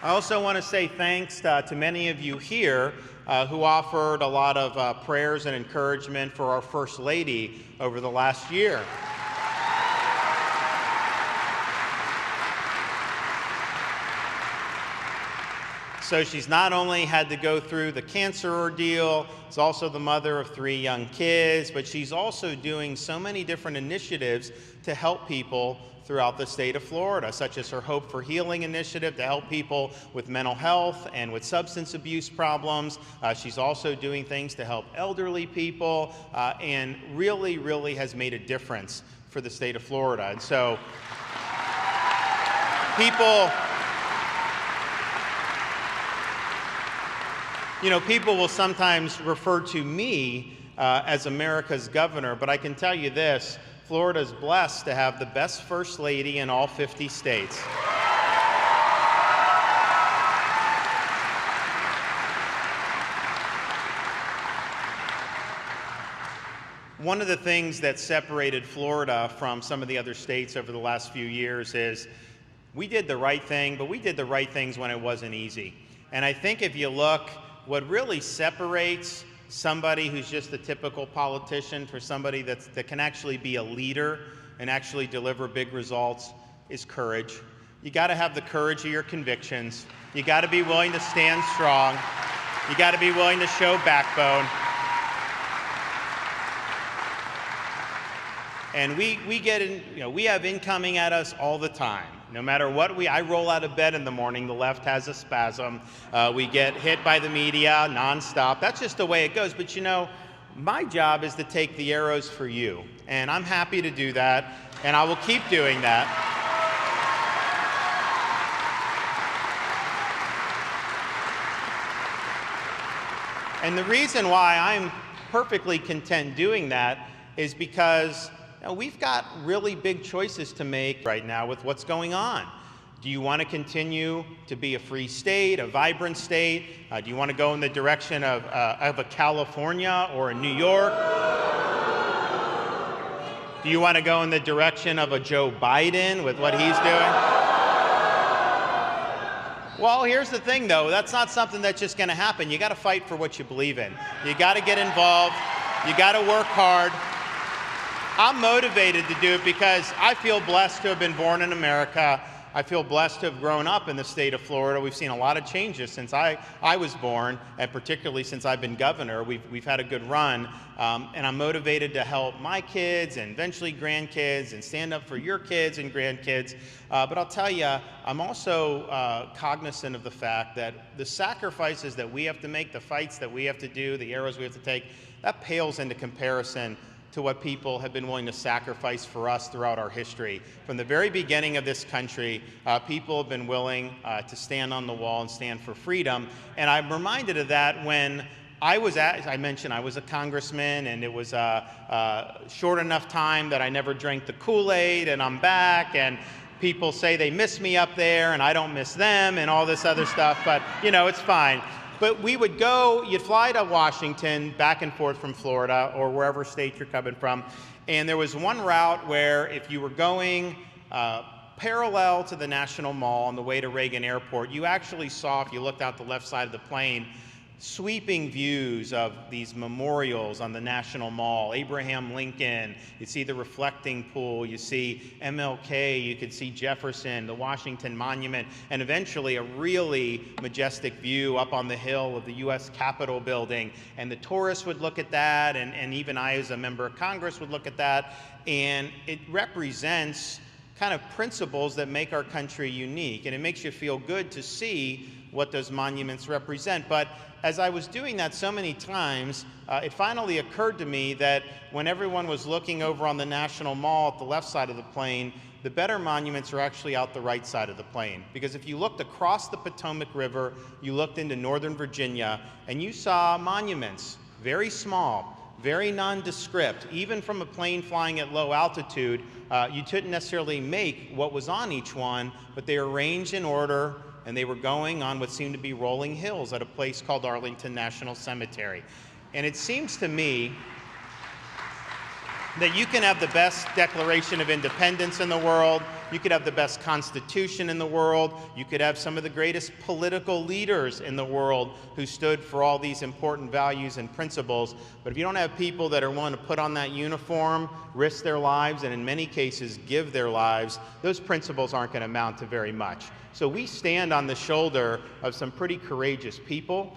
I also want to say thanks to many of you here who offered a lot of prayers and encouragement for our First Lady over the last year. So she's not only had to go through the cancer ordeal, she's also the mother of 3 young kids, but she's also doing so many different initiatives to help people throughout the state of Florida, such as her Hope for Healing initiative to help people with mental health and with substance abuse problems. She's also doing things to help elderly people and really has made a difference for the state of Florida. And so people will sometimes refer to me as America's governor, but I can tell you this, Florida is blessed to have the best First Lady in all 50 states. One of the things that separated Florida from some of the other states over the last few years is we did the right thing, but we did the right things when it wasn't easy. And I think if you look, what really separates somebody who's just a typical politician for somebody that can actually be a leader and actually deliver big results is courage. You got to have the courage of your convictions. You got to be willing to stand strong. You got to be willing to show backbone. And we have incoming at us all the time. No matter what I roll out of bed in the morning, the left has a spasm. We get hit by the media nonstop. That's just the way it goes. But my job is to take the arrows for you. And I'm happy to do that. And I will keep doing that. And the reason why I'm perfectly content doing that is because we've got really big choices to make right now with what's going on. Do you want to continue to be a free state, a vibrant state? Do you want to go in the direction of a California or a New York? Do you want to go in the direction of a Joe Biden with what he's doing? Well, here's the thing, though. That's not something that's just going to happen. You got to fight for what you believe in. You got to get involved. You got to work hard. I'm motivated to do it because I feel blessed to have been born in America. I feel blessed to have grown up in the state of Florida. We've seen a lot of changes since I was born, and particularly since I've been governor. We've had a good run, and I'm motivated to help my kids and eventually grandkids and stand up for your kids and grandkids. But I'll tell you, I'm also cognizant of the fact that the sacrifices that we have to make, the fights that we have to do, the arrows we have to take, that pales into comparison to what people have been willing to sacrifice for us throughout our history. From the very beginning of this country, people have been willing to stand on the wall and stand for freedom. And I'm reminded of that when as I mentioned, I was a congressman, and it was a short enough time that I never drank the Kool-Aid, and I'm back, and people say they miss me up there, and I don't miss them, and all this other stuff, but it's fine. But we would go, you'd fly to Washington, back and forth from Florida, or wherever state you're coming from, and there was one route where if you were going parallel to the National Mall on the way to Reagan Airport, you actually saw, if you looked out the left side of the plane, sweeping views of these memorials on the National Mall. Abraham Lincoln, you see the reflecting pool, you see MLK, you could see Jefferson, the Washington Monument, and eventually a really majestic view up on the hill of the U.S. Capitol building. And the tourists would look at that, and even I as a member of Congress would look at that, and it represents kind of principles that make our country unique, and it makes you feel good to see what those monuments represent. But as I was doing that so many times, it finally occurred to me that when everyone was looking over on the National Mall at the left side of the plane, the better monuments are actually out the right side of the plane. Because if you looked across the Potomac River, you looked into Northern Virginia, and you saw monuments, very small, very nondescript. Even from a plane flying at low altitude, you couldn't necessarily make what was on each one, but they were arranged in order, and they were going on what seemed to be rolling hills at a place called Arlington National Cemetery. And it seems to me that you can have the best Declaration of Independence in the world, you could have the best Constitution in the world, you could have some of the greatest political leaders in the world who stood for all these important values and principles, but if you don't have people that are willing to put on that uniform, risk their lives, and in many cases give their lives, those principles aren't going to amount to very much. So we stand on the shoulder of some pretty courageous people.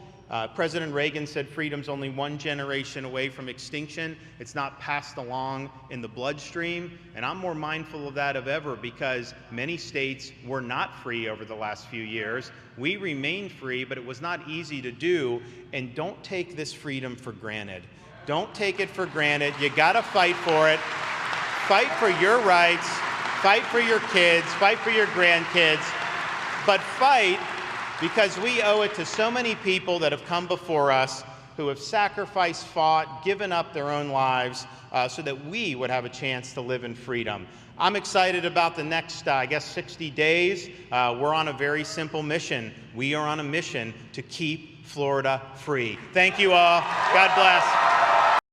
President Reagan said freedom's only one generation away from extinction. It's not passed along in the bloodstream, and I'm more mindful of that of ever because many states were not free over the last few years. We remain free, but it was not easy to do, and don't take this freedom for granted. Don't take it for granted. You gotta fight for it. Fight for your rights, fight for your kids, fight for your grandkids, but fight because we owe it to so many people that have come before us who have sacrificed, fought, given up their own lives so that we would have a chance to live in freedom. I'm excited about the next, 60 days. We're on a very simple mission. We are on a mission to keep Florida free. Thank you all. God bless.